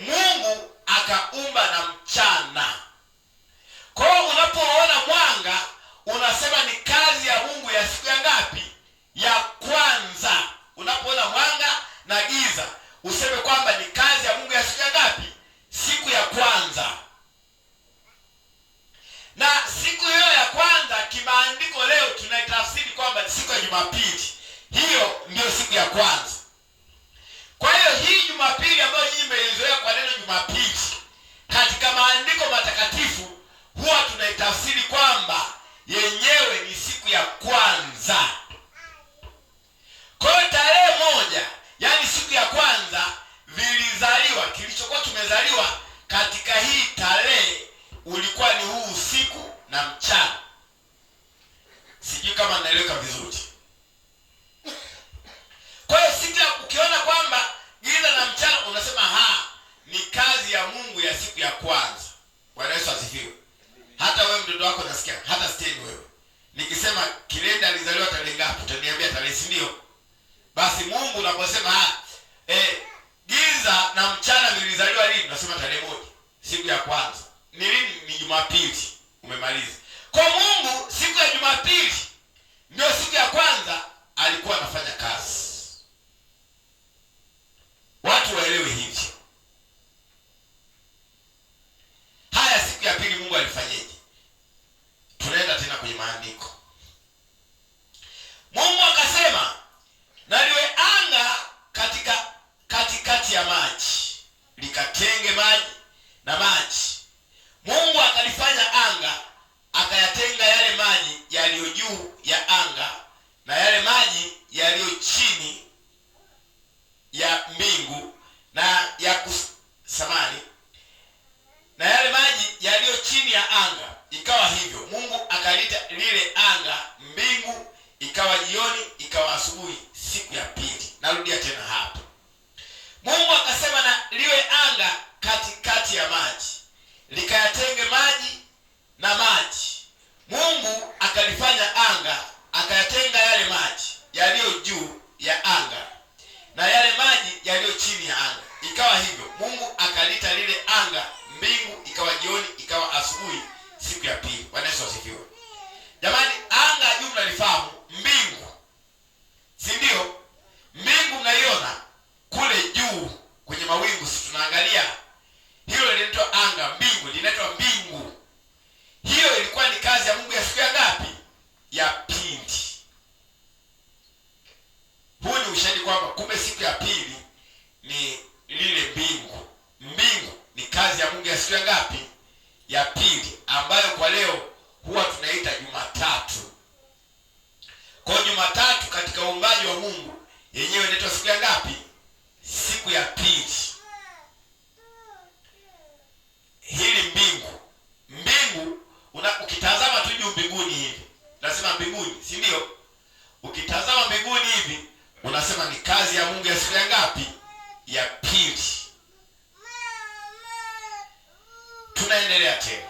Mungu akaumba na mchana. Kwa hiyo unapoona mwanga unasema ni kazi ya Mungu ya siku ya ngapi? Ya kwanza. Unapoona mwanga na giza useme kwamba ni kazi ya Mungu ya siku ya ngapi? Siku ya kwanza. Na siku hiyo ya kwanza kimaandiko leo tunaitafsiri kwamba ni siku ya Jumapili. Hiyo ndio siku ya kwanza. Kwa hiyo hii Jumapili ambayo nyinyi mmeizoea kwa neno Jumapili, katika maandiko matakatifu huwa tunaitafsiri kwamba yenyewe ni siku ya kwanza. Kwa hiyo tarehe moja, yani siku ya kwanza vilizaliwa, kilichokuwa tumezaliwa katika hii tarehe ulikuwa ni huu usiku na mchana. Sijui kama naeleweka vizuri. Kwa hiyo siku ya ukiona kwamba giza na mchana unasema ni kazi ya Mungu ya siku ya kwanza. Bwana Yesu asifiwe. Hata wewe mtoto wako nasikia, hata steni wewe. Nikisema Kilenda alizaliwa tarehe ngapi? Utaniambia tarehe, si ndio? Basi Mungu unaposema giza na mchana vilizaliwa lini? Unasema tarehe moja, siku ya kwanza. Ni lini? Ni Jumapili. Umemaliza. Kwa Mungu siku ya Jumapili ndio siku ya kwanza alikuwa anafanya kazi. Watu waelewe hivyo. Haya, siku ya pili Mungu alifanyaje? Tunaenda tena kwenye maandiko. Mungu akasema, na liwe anga katikati ya maji, likatenge maji na maji. Mungu akalifanya anga, akayatenga yale maji yaliyo juu ya anga na yale maji yaliyo chini ya mbingu na na yale maji yaliyo chini ya anga. Ikawa hivyo. Mungu akalita lile anga mbingu. Ikawa jioni, ikawa asubuhi, siku ya pili. Narudia tena hapa. Mungu akasema, na liwe anga katikati ya maji, likayatenge maji na maji. Mungu akalifanya anga, akayatenga yale maji yaliyo juu ya anga na yale maji yaliyo chini ya anga. Ikawa hivyo. Mungu akalita lile anga mbingu. Ikawa jioni, ikawa asubuhi, siku ya pili. Bwana Yesu asifiwe. Jamani, anga juu mnalifahamu, mbingu, si ndio? Mbingu mnaiona kule juu kwenye mawingu, si tunaangalia? Hilo linaitwa anga. Mbingu linaitwa mbingu. Hiyo ilikuwa ni kazi ya Mungu ya siku ya ngapi? Ya pili. Huu ni ushahidi kwamba kumbe siku ya pili ni lile mbingu. Mbingu ni kazi ya Mungu ya siku ya ngapi? Ya pili, ambayo kwa leo huwa tunaita Jumatatu. Kwa Jumatatu katika uumbaji wa Mungu yenyewe inaitwa siku ya ngapi? Siku ya pili. Hili mbingu, ukitazama tu juu mbinguni hivi, nasema mbinguni, si ndio? Ukitazama mbinguni hivi unasema ni kazi ya Mungu ya siku ya ngapi? Ya pili. Tunaendelea tena.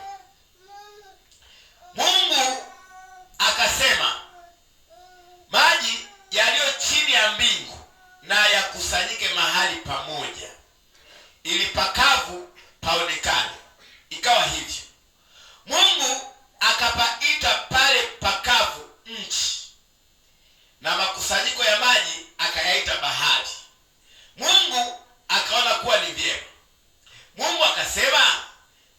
Mungu akasema, maji yaliyo chini ya mbingu na yakusanyike mahali pamoja, ili pakavu paonekane. Ikawa hivyo. Mungu akapaita pale pakavu nchi, na makusanyiko ya maji akayaita bahari. Mungu akaona kuwa ni vyema. Mungu akasema,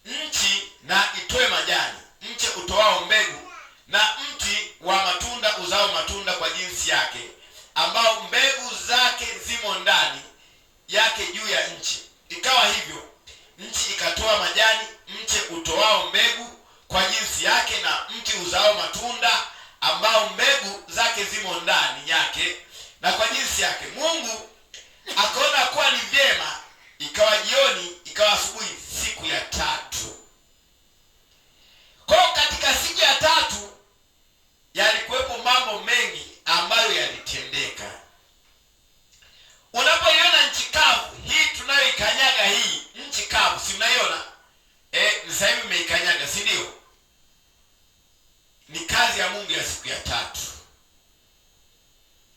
nchi na itoe majani, mche utoao mbegu, na mti wa matunda uzao matunda kwa jinsi yake, ambao mbegu zake zimo ndani yake juu ya nchi. Ikawa hivyo. Nchi ikatoa majani, mche utoao mbegu kwa jinsi yake, na mti uzao matunda ambao mbegu zake zimo ndani yake na kwa jinsi yake. Mungu akaona kuwa ni vyema. Ikawa jioni, ikawa asubuhi, siku ya tatu. Kwa katika siku ya tatu yalikuwepo mambo mengi ambayo yalitendeka. Unapoiona nchi kavu hii tunayoikanyaga, hii nchi kavu, si mnaiona? Sasa hivi mmeikanyaga, si ndio? Ni kazi ya Mungu ya siku ya tatu.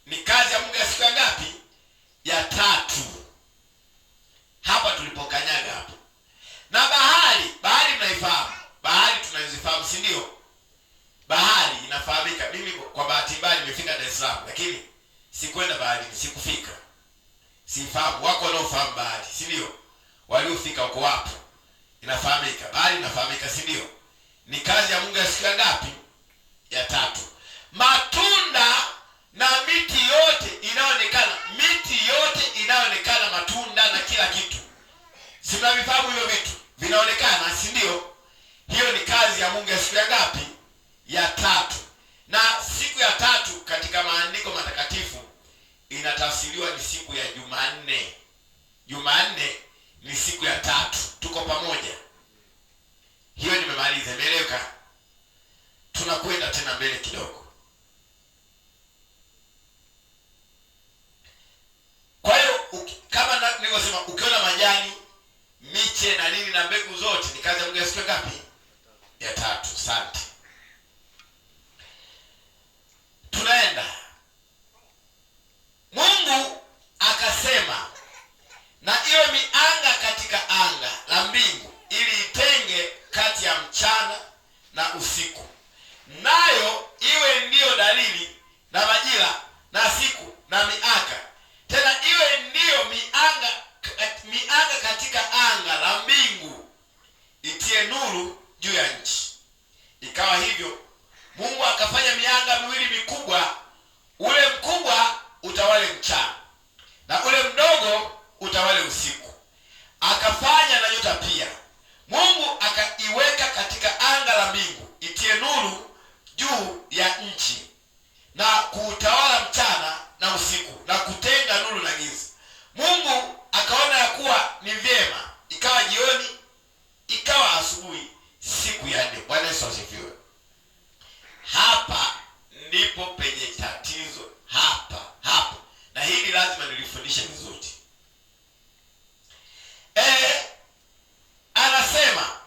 Ni kazi ya Mungu ya siku ya ngapi? Ya tatu. Sikwenda baharini, sikufika. Sifahamu, wako wanaofahamu bahari, si ndio? Waliofika wako wapo. Inafahamika, bahari inafahamika, si ndio? Ni kazi ya Mungu ya siku ya ngapi? Ya 3. Matunda na miti yote inaonekana, matunda na kila kitu. Si mnavifahamu hivyo vitu? Vinaonekana, si ndio? Hiyo ni kazi ya Mungu ya siku ya ngapi? Ya 3. Na siku ya 3 katika maandiko matakatifu inatafsiriwa ni siku ya Jumanne. Jumanne ni siku ya 3. Tuko pamoja? Hiyo nimemaliza, imeeleweka? Tunakwenda tena mbele kidogo. Kwa hiyo kama nilivyosema, ukiona majani, miche na nini na mbegu zote ni kazi ya Mungu ya siku ngapi? Ya 3. Asante. Tunaenda. Mungu akasema, na iwe mianga katika anga la mbingu ili itenge kati ya mchana na usiku, nayo iwe ndiyo dalili na majira na siku na miaka. Tena iwe ndiyo mianga katika anga la mbingu, itie nuru juu ya nchi. Ikawa hivyo. Mungu akafanya mianga miwili mikubwa, ule mkubwa utawale mchana na ule mdogo utawale usiku. Akafanya na nyota pia. Mungu akaiweka katika anga la mbingu, itie nuru juu ya nchi, na kuutawala mchana na usiku, na kutenga nuru na giza. Mungu akaona ya kuwa ni vyema. Ikawa jioni, ikawa asubuhi, siku ya 4. Bwana Yesu asifiwe. Hapa ndipo penye tatizo, hapa. Na hili lazima nilifundishe vizuri. Anasema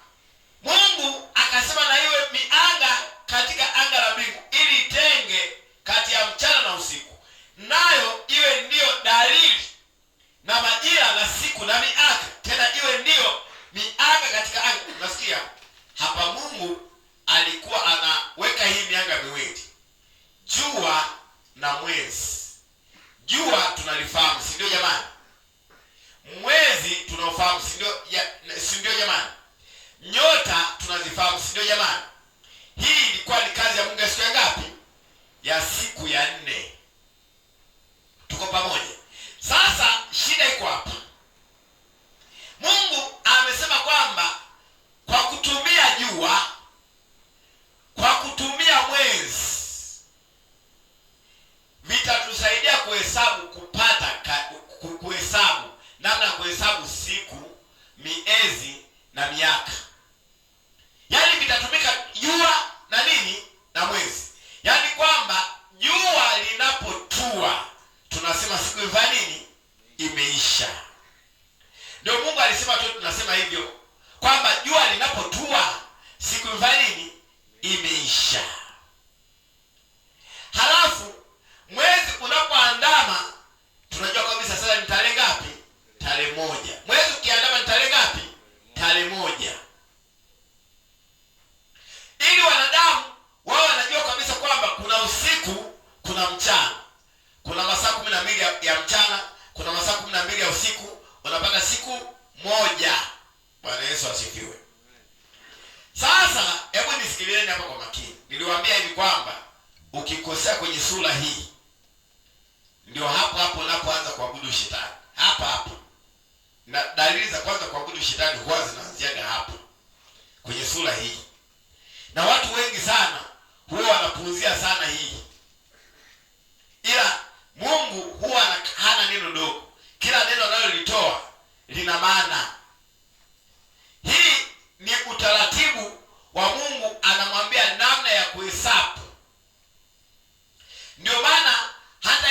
Mungu akasema, na iwe mianga katika anga la mbingu ili itenge kati ya mchana na usiku, nayo iwe ndiyo dalili na majira na siku na miaka. Tena iwe ndiyo mianga katika anga. Unasikia? Hapa Mungu alikuwa anaweka hii mianga miwili, jua na mwezi. Jua tunalifahamu, si ndio jamani? Mwezi tunaofahamu, si ndio jamani? Nyota tunazifahamu, si ndio jamani? Hii ilikuwa ni kazi ya Mungu ya siku ya ngapi? Ya siku ya 4. Tuko pamoja? Sasa shida iko hapa. Mungu amesema kwamba kwa kutumia jua, kwa kutumia mwezi, vitatusaidia kuhesabu, kuhesabu namna ya kuhesabu siku, miezi na miaka. Yaani vitatumika jua na nini na mwezi. Yaani kwamba jua linapotua tunasema siku imefanya nini? Imeisha. Ndio Mungu alisema tu, tunasema hivyo kwamba jua linapotua siku imefanya nini? Imeisha. Halafu mwezi unapoandama tunajua kabisa sasa ni tarehe ngapi? Tarehe 1. Mwezi ukiandama ni tarehe ngapi? Tarehe 1. Ili wanadamu wao wanajua kabisa kwamba kuna usiku, kuna mchana. Kuna masaa 12 ya mchana, kuna masaa 12 ya usiku, unapata siku 1. Bwana Yesu asifiwe. Sasa hebu nisikilieni hapa kwa makini. Niliwaambia hivi kwamba ukikosea kwenye sura hii, ndio hapo unapoanza kuabudu shetani. Hapo. Na dalili za kwanza kuabudu shetani huwa zinaanziaga hapo kwenye sura hii. Na watu wengi sana huwa wanapuuzia sana hii. Ila Mungu huwa hana neno dogo. Kila neno analolitoa lina maana. Hii ni utaratibu wa Mungu, anamwambia namna ya kuhesabu. Ndio maana hata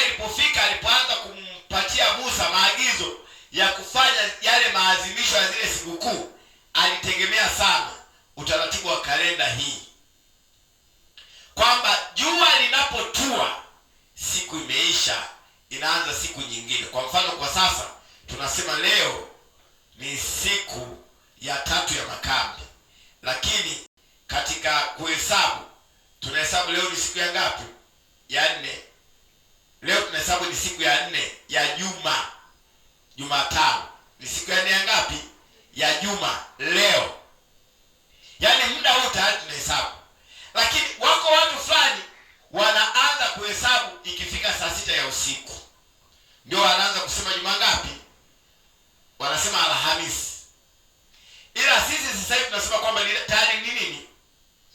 alipoanza kumpatia Musa maagizo ya kufanya yale maadhimisho ya zile sikukuu, alitegemea sana utaratibu wa kalenda hii, kwamba jua linapotua siku imeisha, inaanza siku nyingine. Kwa mfano, kwa sasa tunasema leo ni siku ya 3 ya makambi, lakini katika kuhesabu tunahesabu leo ni siku ya ngapi? Ya 4. Leo tunahesabu ni juma. Jumatano ni siku ya ngapi? Ya juma leo. Yaani muda huu tayari tunahesabu. Lakini wako watu fulani wanaanza kuhesabu ikifika saa 6 ya usiku. Ndio wanaanza kusema juma ngapi? Wanasema Alhamisi. Ila sisi sasa hivi tunasema kwamba tayari ni nini?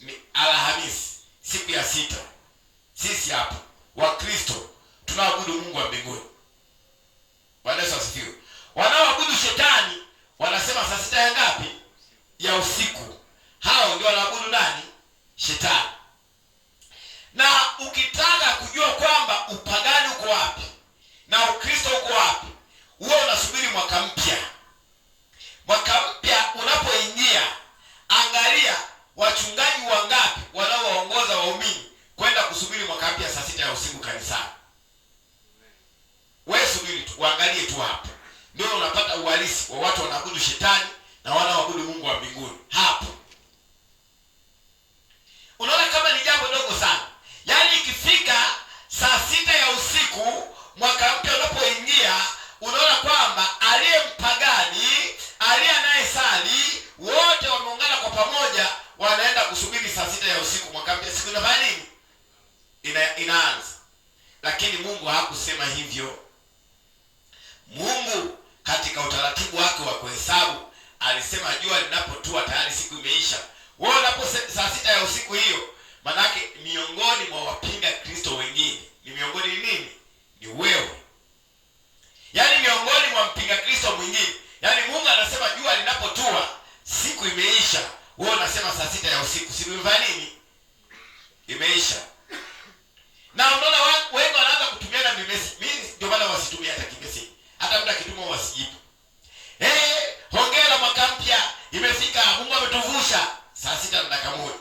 Ni Alhamisi, siku ya 6. Sisi hapa Wakristo tunaabudu Mungu wa mbinguni. Bwana Yesu asifiwe. Wanaoabudu shetani wanasema saa 6 ya ngapi? Ya usiku. Hao ndio wanaabudu nani? Shetani. Na ukitaka kujua kwamba upagani uko wapi na Ukristo uko wapi, wewe unasubiri mwaka mpya. Mwaka mpya unapoingia, angalia wachungaji wangapi wanaowaongoza waumini kwenda kusubiri mwaka mpya saa 6 ya usiku kanisani. Wewe subiri tu, uangalie tu hapo. Ndio unapata uhalisi wa watu wanaabudu shetani na wanaoabudu Mungu wa mbinguni. Hapo unaona kama ni jambo dogo sana. Yaani ikifika saa 6 ya usiku mwaka mpya unapoingia, unaona kwamba aliyempagani, aliye anayesali, wote wameungana kwa pamoja wanaenda kusubiri saa 6 ya usiku mwaka mpya. Siku inafanya nini? Inaanza. Lakini Mungu hakusema hivyo. Mungu katika utaratibu wake wa kuhesabu alisema jua linapotua tayari siku imeisha. Wewe unapo saa 6 ya usiku hiyo, manake miongoni mwa wapinga Kristo wengine ni miongoni nini? Ni wewe. Yaani miongoni mwa mpinga Kristo mwingine. Yaani Mungu anasema jua linapotua siku imeisha. Wewe unasema saa 6 ya usiku siku imefanya nini? Imeisha. Na unaona wengi wanaanza kutumiana mimesi. Mimi ndio maana wasitumie hata kimesi. Hata mtu akituma wasijibu. Hongera mwaka mpya imefika, Mungu ametuvusha. Saa 6:01.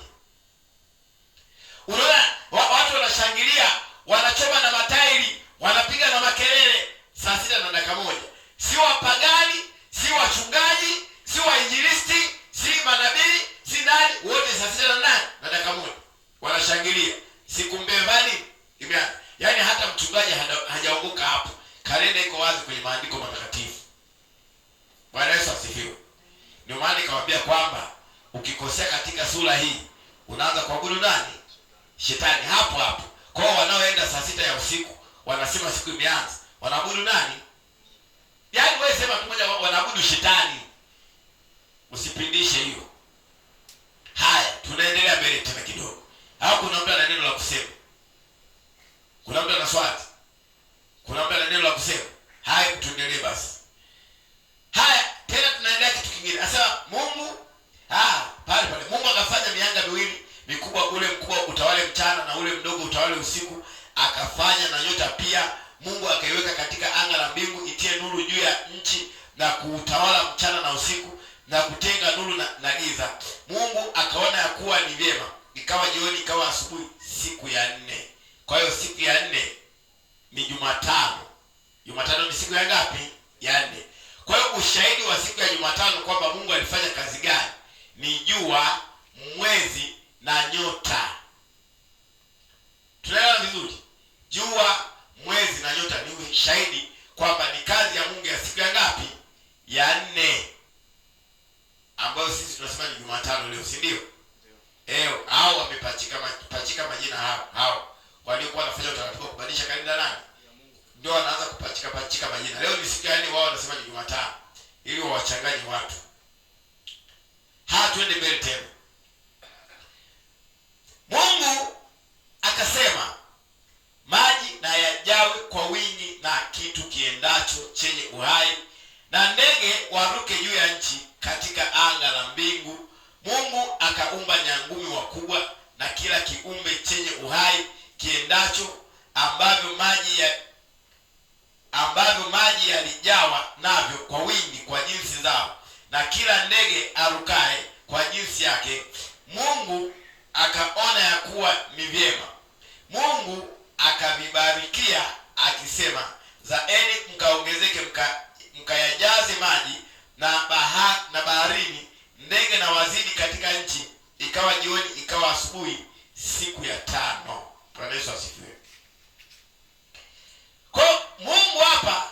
Unaona watu wanashangilia, wanachoma na matairi, wanapiga na makelele saa 6:01. Si wapagani, si wachungaji, si wainjilisti, si manabii, si nani, wote saa 6:01 wanashangilia. Siku mbevani imeanza. Yaani hata mchungaji hajaongoka hapo. Kalenda iko wazi kwenye maandiko matakatifu. Bwana Yesu asifiwe. Ndio maana nikamwambia kwamba ukikosea katika sura hii unaanza kuabudu nani? Shetani hapo hapo. Kwa hiyo wanaoenda saa 6 ya usiku wanasema siku imeanza, wanaabudu nani? Yaani wewe sema tu moja, wanaabudu shetani. Usipindishe hiyo. Haya, tunaendelea mbele tena kidogo. Au kuna mtu ana neno la kusema? Kuna mtu ana swali? Kuna mtu ana neno la kusema? Haya, tuendelee basi. Haya, tena tunaendelea kitu kingine. Sasa Mungu pale Mungu akafanya mianga miwili mikubwa, ule mkubwa utawale mchana na ule mdogo utawale usiku. Akafanya na nyota pia. Mungu akaiweka katika anga la mbingu itie nuru juu ya nchi na kuutawala mchana na usiku na kutenga nuru na giza. Mungu akaona ya kuwa ni vyema. Ikawa jioni, ikawa asubuhi, siku ya 4. Kwa hiyo siku ya 4 ni Jumatano. Jumatano ni siku ya ngapi? Ya 4. Kwa hiyo ushahidi wa siku ya Jumatano kwamba Mungu alifanya kazi gani ni jua, mwezi na nyota. Tunaelewa vizuri? Jua, mwezi na nyota ni ushahidi kwamba ni kazi ya Mungu ya siku ya ngapi? Ya 4. Ambayo sisi tunasema ni Jumatano leo, si ndio? Hao wamepachika majina hao. Waliokuwa wanafanya utaratibu wa kubadilisha kalenda nani? Ndio wanaanza kupachika majina. Leo ni siku ya 4, wao wanasema ni Jumatano ili wawachanganye watu. Tuende mbele tena. Mungu akasema maji na yajawe kwa wingi na kitu kiendacho chenye uhai na ndege waruke juu ya nchi katika anga la mbingu. Mungu akaumba nyangumi wakubwa na kila kiumbe chenye uhai kiendacho ambavyo maji yalijawa navyo kwa wingi kwa jinsi zao, na kila ndege arukae kwa jinsi yake. Mungu akaona ya kuwa ni vyema. Mungu akavibarikia akisema, zaeni mkaongezeke, mkayajaze maji na baharini, ndege na wazidi katika nchi. Ikawa jioni, ikawa asubuhi, siku ya 5. Bwana Yesu asifiwe. Kwa Mungu hapa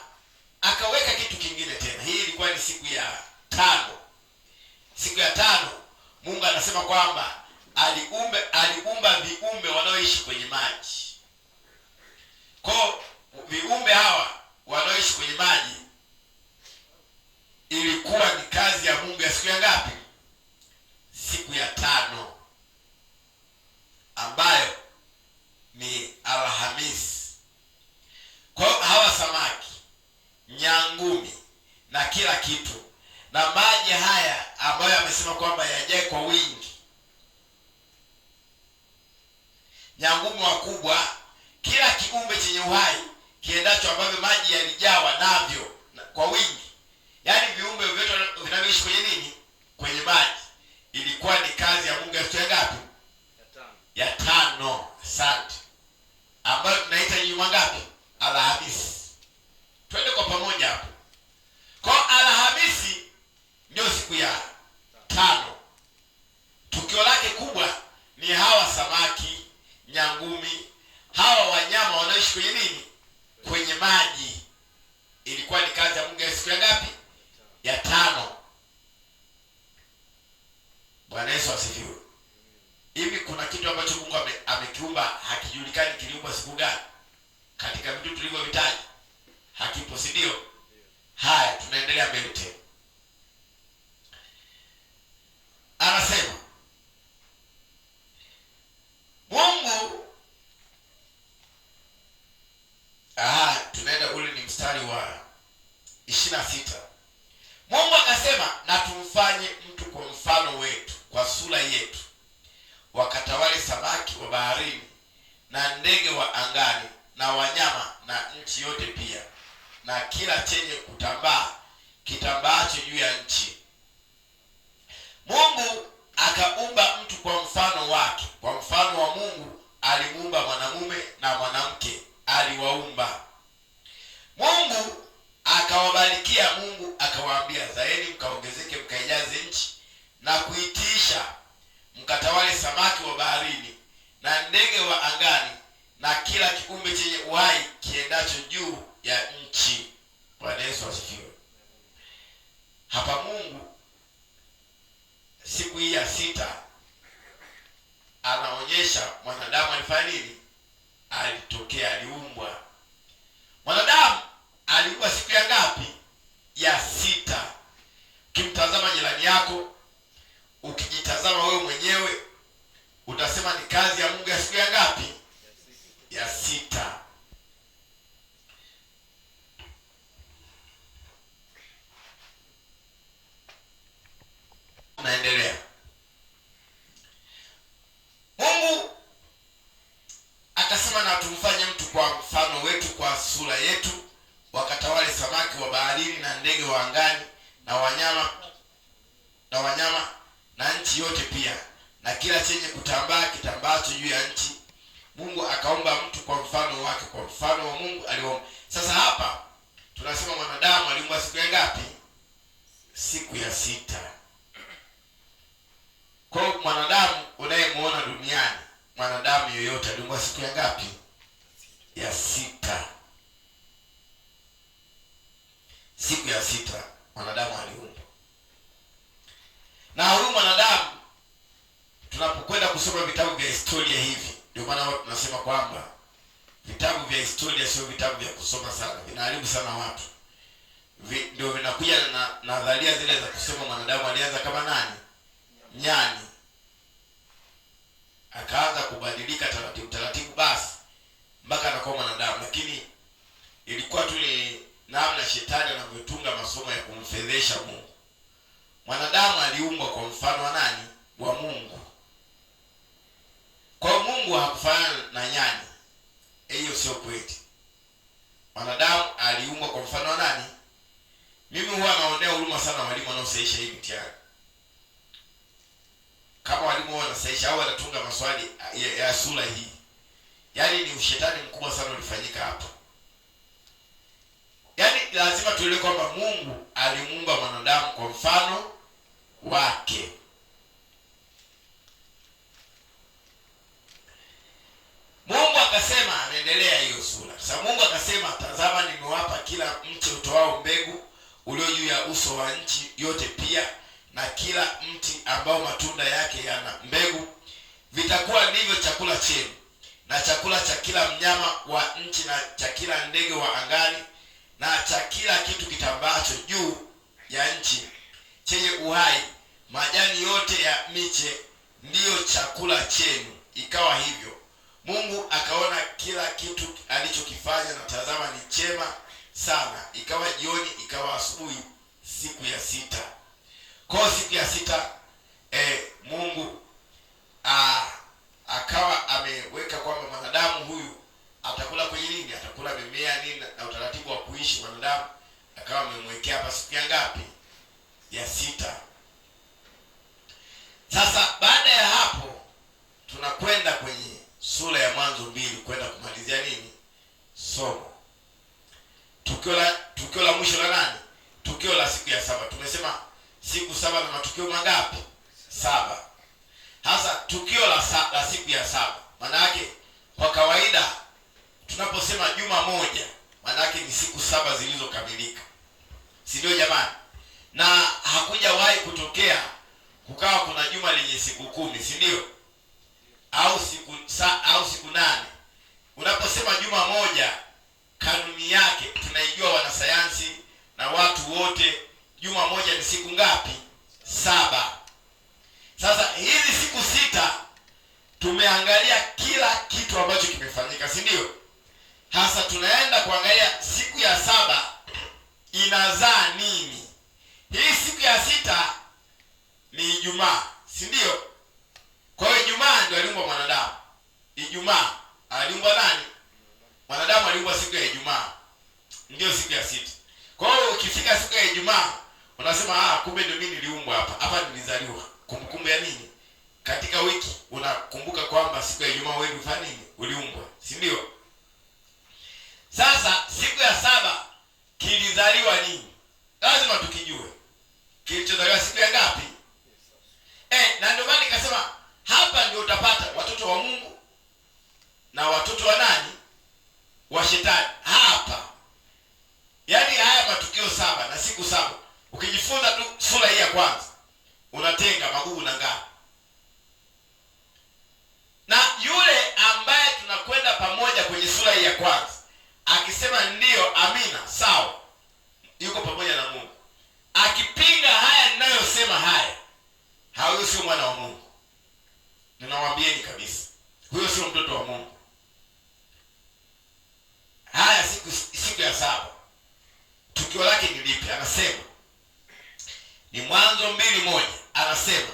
ilikuwa ni siku ya 5. Siku ya 5 Mungu anasema kwamba aliumba viumbe wanaoishi kwenye maji. Kwa viumbe hawa wanaoishi kwenye maji ilikuwa ni kazi ya Mungu ya siku ya ngapi? Siku ya 5, ambayo ni Alhamisi. Kwa hawa samaki, nyangumi na kila kitu na maji haya ambayo amesema kwamba yajae kwa wingi, nyangumi wakubwa, kila kiumbe chenye uhai kiendacho ambavyo maji yalijawa navyo kwa wingi, yaani viumbe vyote vinavyoishi kwenye nini? Kwenye maji. Ilikuwa ni kazi ya Mungu ya siku ya ngapi? Ya 5. Asante. Ambayo tunaita ni juma ngapi? Alhamisi. Twende kwa pamoja hapo. Kwa Alhamisi ndio siku ya 5. Tukio lake kubwa ni hawa samaki, nyangumi, hawa wanyama wanaoishi kwenye nini? Kwenye maji. Ilikuwa ni kazi ya Mungu ya siku ya ngapi? Ya 5. Bwana Yesu asifiwe. Hivi kuna kitu ambacho Mungu amekiumba hakijulikani kiliumbwa siku gani? Katika vitu tulivyovitaja hakipo, si ndio? Haya, tunaendelea mbele tena. Anasema Mungu, tunaenda ule ni mstari wa 26. Mungu akasema, na tumfanye mtu kwa mfano wetu, kwa sura yetu, wakatawale samaki wa baharini na ndege wa angani na wanyama na nchi yote pia na kila chenye kutambaa kitambaacho juu ya nchi. Mungu akaumba mtu kwa mfano wake, kwa mfano wa Mungu alimuumba, mwanamume na mwanamke aliwaumba. Mungu akawabarikia. Mungu akawaambia, zaeni mkaongezeke, mkaijaze nchi na kuitiisha, mkatawale samaki wa baharini na ndege wa angani na kila kiumbe chenye uhai kiendacho juu ya nchi. Bwana Yesu asifiwe. Hapa Mungu siku hii ya 6 anaonyesha mwanadamu alifanya nini? Alitokea, aliumbwa. Mwanadamu aliumbwa siku ya ngapi? Ya 6. Ukimtazama jirani yako, ukijitazama wewe mwenyewe, utasema ni kazi ya Mungu ya siku ya ngapi? Ya 6. Naendelea. Mungu akasema, na tumfanye mtu kwa mfano wetu, kwa sura yetu, wakatawale samaki wa baharini na ndege wa angani na wanyama na nchi yote pia na kila chenye kutambaa kitambaacho juu ya nchi. Mungu akaumba mtu kwa mfano wake, kwa mfano wa Mungu aliumba. Sasa hapa tunasema mwanadamu aliumbwa siku ya ngapi? Siku ya 6. Kwa mwanadamu unayemuona duniani, mwanadamu yoyote aliumbwa siku ya ngapi? Ya 6. Siku ya 6 mwanadamu aliumbwa. Na huyu mwanadamu, tunapokwenda kusoma vitabu vya historia hivi, ndio maana tunasema kwamba vitabu vya historia sio vitabu vya kusoma sana, vinaharibu sana watu. Ndio vinakuja na nadharia zile za kusema mwanadamu alianza kama nani? Nyani. Akaanza kubadilika taratibu taratibu, basi mpaka anakuwa mwanadamu. Lakini ilikuwa tu ni namna shetani anavyotunga masomo ya kumfedhesha Mungu. Mwanadamu aliumbwa kwa mfano wa nani? Wa Mungu. Kwa Mungu hakufanana na nyani. Hiyo sio kweli. Mwanadamu aliumbwa kwa mfano wa nani? Mimi huwa naonea huruma sana walimu wanaosahisha hii mtihani. Kama walimu wanasahisha au wanatunga maswali ya sura hii, yaani ni ushetani mkubwa sana ulifanyika hapo. Yaani lazima tuelewe kwamba Mungu alimuumba mwanadamu kwa mfano wake. Mungu akasema, anaendelea hiyo sura. Sasa Mungu akasema, tazama nimewapa kila mti utoao mbegu ulio juu ya uso uso wa nchi yote pia, na kila mti ambao matunda yake yana mbegu, vitakuwa ndivyo chakula chenu, na chakula cha kila mnyama wa nchi, na cha kila ndege wa angani, na cha kila kitu kitambacho juu ya nchi chenye uhai. Majani yote ya miche ndiyo chakula chenu. Ikawa hivyo. Mungu akaona kila kitu alichokifanya, na tazama ni chema sana. Ikawa jioni, ikawa asubuhi, siku ya sita. Kwa siku ya sita Mungu akawa ameweka kwamba mwanadamu huyu atakula kwenye nini? Atakula mimea nini, na utaratibu wa kuishi mwanadamu akawa amemwekea hapa siku ya ngapi? Ya sita. Sasa baada ya hapo tunakwenda kwenye sura ya Mwanzo 2 kwenda kumalizia nini? Somo. Tukio la mwisho la nani? Tukio la siku ya saba. Tumesema siku saba na matukio mangapi? 7. Hasa tukio la siku ya saba, maana yake kwa kawaida tunaposema juma moja, maana yake ni siku 7 zilizokamilika, si ndio jamani? Na hakujawahi kutokea kukawa kuna juma lenye siku 10, si ndio? Au siku 8. Unaposema juma moja, kanuni yake tunaijua wanasayansi na watu wote, juma moja ni siku ngapi? 7. Sasa hizi siku 6 tumeangalia kila kitu ambacho kimefanyika, si ndio? Hasa tunaenda kuangalia siku ya 7 inazaa nini. Hii siku ya 6 ni Ijumaa, si ndio? Kwa hiyo Ijumaa ndio aliumbwa mwanadamu. Ijumaa aliumbwa nani? Mwanadamu aliumbwa siku ya Ijumaa, ndio siku ya 6. Kwa hiyo ukifika siku ya Ijumaa unasema kumbe ndio mimi niliumbwa hapa nilizaliwa. Kumbukumbu ya nini? Katika wiki unakumbuka kwamba siku ya Ijumaa wewe ulifanya nini? Uliumbwa, si ndio? Sasa siku ya 7 kilizaliwa nini? Lazima tukijue. Kilichozaliwa siku ya ngapi? Na ndio maana nikasema hapa ndio utapata watoto wa Mungu na watoto wa nani? Wa shetani. Hapa. Yaani haya matukio 7 na siku 7. Ukijifunza tu sura hii ya kwanza, unatenga magugu na ngano. Na yule ambaye tunakwenda pamoja kwenye sura hii ya kwanza akisema ndiyo, amina, sawa, yuko pamoja na Mungu. Akipinga haya ninayosema haya, huyo sio mwana wa Mungu. Ninawaambieni kabisa, huyo sio mtoto wa Mungu. Haya siku ya 7 tukio lake ni lipi? Anasema ni Mwanzo 2:1. Anasema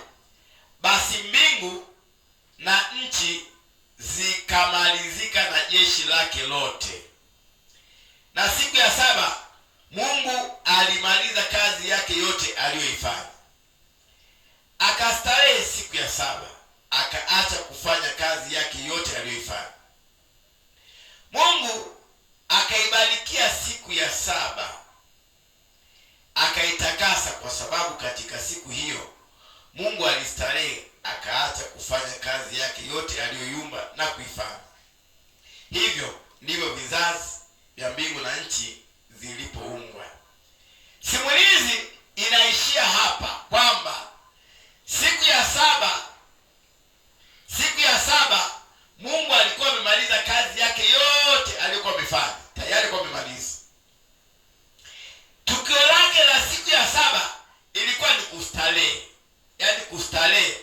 basi mbingu na nchi zikamalizika na jeshi lake lote. Na siku ya 7 Mungu alimaliza kazi yake yote aliyoifanya. Akastarehe siku ya 7, akaacha kufanya kazi yake yote aliyoifanya. Mungu akaibarikia siku ya 7, akaitakasa, kwa sababu katika siku hiyo Mungu alistarehe, akaacha kufanya kazi yake yote aliyoiumba na kuifanya. Hivyo ndivyo vizazi vya mbingu na nchi zilipoumbwa. Simulizi inaishia hapa kwamba siku ya 7 Mungu alikuwa amemaliza kazi yake yote aliyokuwa amefanya. Tayari kwa amemaliza. Tukio lake la siku ya 7 ilikuwa ni kustarehe. Yaani kustarehe,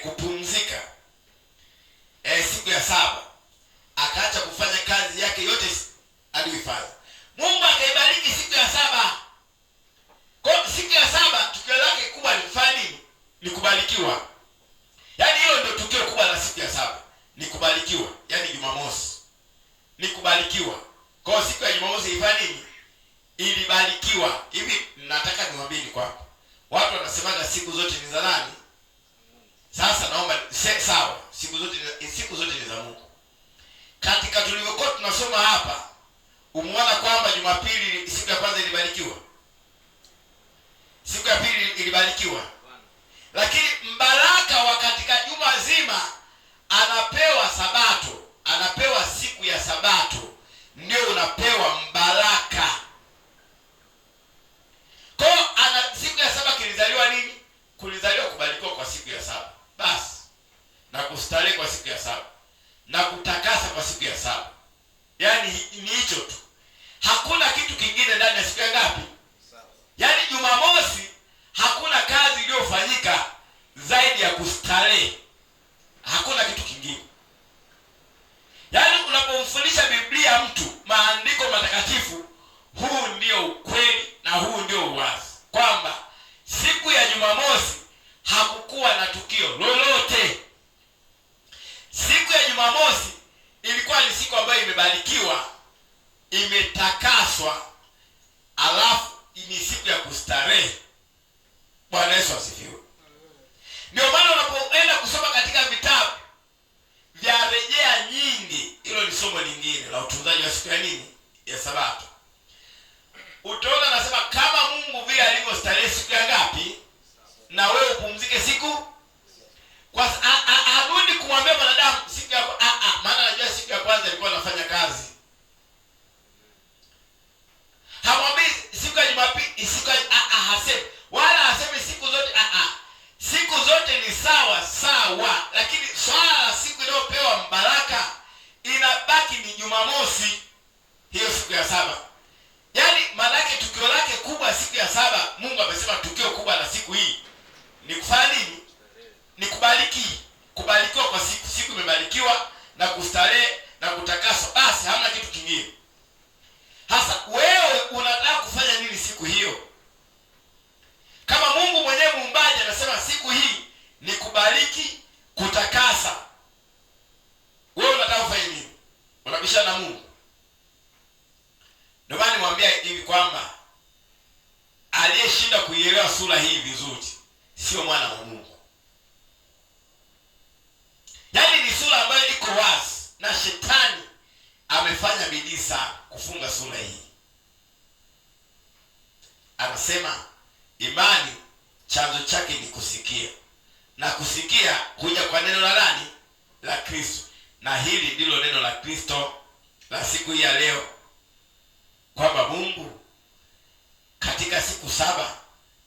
kupumzika. Siku ya 7 akaacha kufanya kazi yake yote aliyoifanya. Mungu akaibariki siku ya 7. Kwa siku ya 7 tukio lake kubwa ni kufanya nini? Ni kubarikiwa. Yaani hiyo ndio tukio kubwa la siku ya 7, ni kubarikiwa. Yaani Jumamosi ni kubarikiwa. Kwa siku ya Jumamosi ilifanya nini? Ilibarikiwa. Hivi nataka niwaambie ni kwamba watu wanasemaga siku zote ni za nani? Sasa naomba sawa, siku zote ni za Mungu. Katika tulivyokuwa tunasoma hapa, umeona kwamba Jumapili siku ya kwanza ilibarikiwa. Siku ya pili ilibarikiwa. Lakini mbaraka wa katika juma zima anapewa Sabato, anapewa siku ya Sabato, ndio unapewa mbaraka. Bwana Yesu asifiwe. Ndio maana unapoenda kusoma katika vitabu vya rejea nyingi, hilo ni somo lingine la utunzaji wa siku ya nini, ya Sabato. Utaona anasema kama Mungu vile alivyostarehe siku ya ngapi, na wewe upumzike siku. Kwa harudi kumwambia mwanadamu siku ya maana anajua siku ya kwanza alikuwa anafanya kazi. Hamwambii siku ya Jumapili, siku ya hasemi wala hasemi siku zote siku zote ni sawa sawa, lakini swala la siku inayopewa baraka inabaki ni Jumamosi, hiyo siku ya saba. Yaani maana yake tukio lake kubwa siku ya saba, Mungu amesema tukio kubwa la siku hii ni kufanya nini? Ni kubariki. Kubarikiwa kwa siku imebarikiwa na kustarehe na kutakaswa, basi hamna kitu kingine. Hasa wewe unataka kufanya nini siku hiyo? Kama Mungu mwenyewe muumbaji anasema siku hii ni kubariki, kutakasa, wewe unataka kufanya nini? Unabishana na Mungu. Ndio maana nimwambia hivi kwamba aliyeshinda kuielewa sura hii vizuri sio mwana wa Mungu. Yaani ni sura ambayo iko wazi na shetani amefanya bidii sana kufunga sura hii. Anasema imani chanzo chake ni kusikia, na kusikia kuja kwa neno la nani? La Kristo. Na hili ndilo neno la Kristo la siku hii ya leo, kwamba Mungu katika siku saba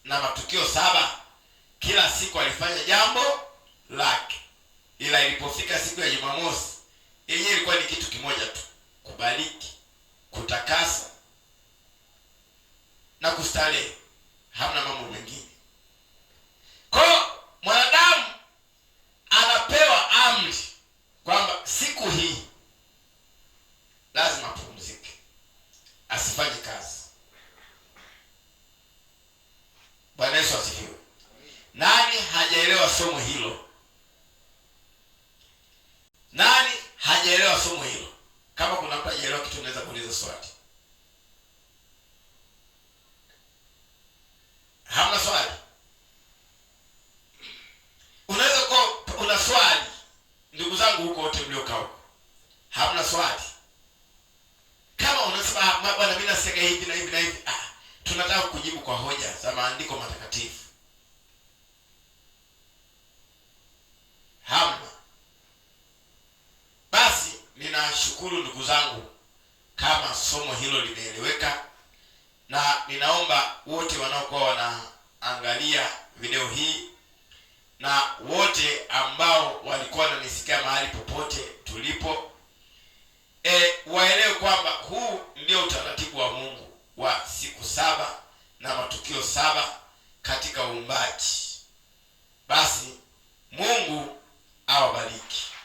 na matukio saba, kila siku alifanya jambo lake, ila ilipofika siku ya Jumamosi yenyewe ilikuwa ni kitu kimoja tu: kubariki, kutakasa na kustarehe. Hamna mambo mengine. Kwa mwanadamu anapewa amri kwamba siku hii lazima apumzike, asifanye kazi. Bwana Yesu asifiwe. Nani hajaelewa somo hilo? Nani hajaelewa somo hilo? Kama kuna mtu hajaelewa kitu, unaweza kuuliza swali. Hamna swali? Unaweza kuwa una swali. Ndugu zangu huko wote mliokaa huko, hamna swali? Kama unasema bwana mimi nasema hivi na hivi na hivi, tunataka kujibu kwa hoja za maandiko matakatifu. Hamna. Basi ninashukuru ndugu zangu kama somo hilo limeeleweka, na ninaomba wote wanaokuwa wanaangalia video hii na wote ambao walikuwa wananisikia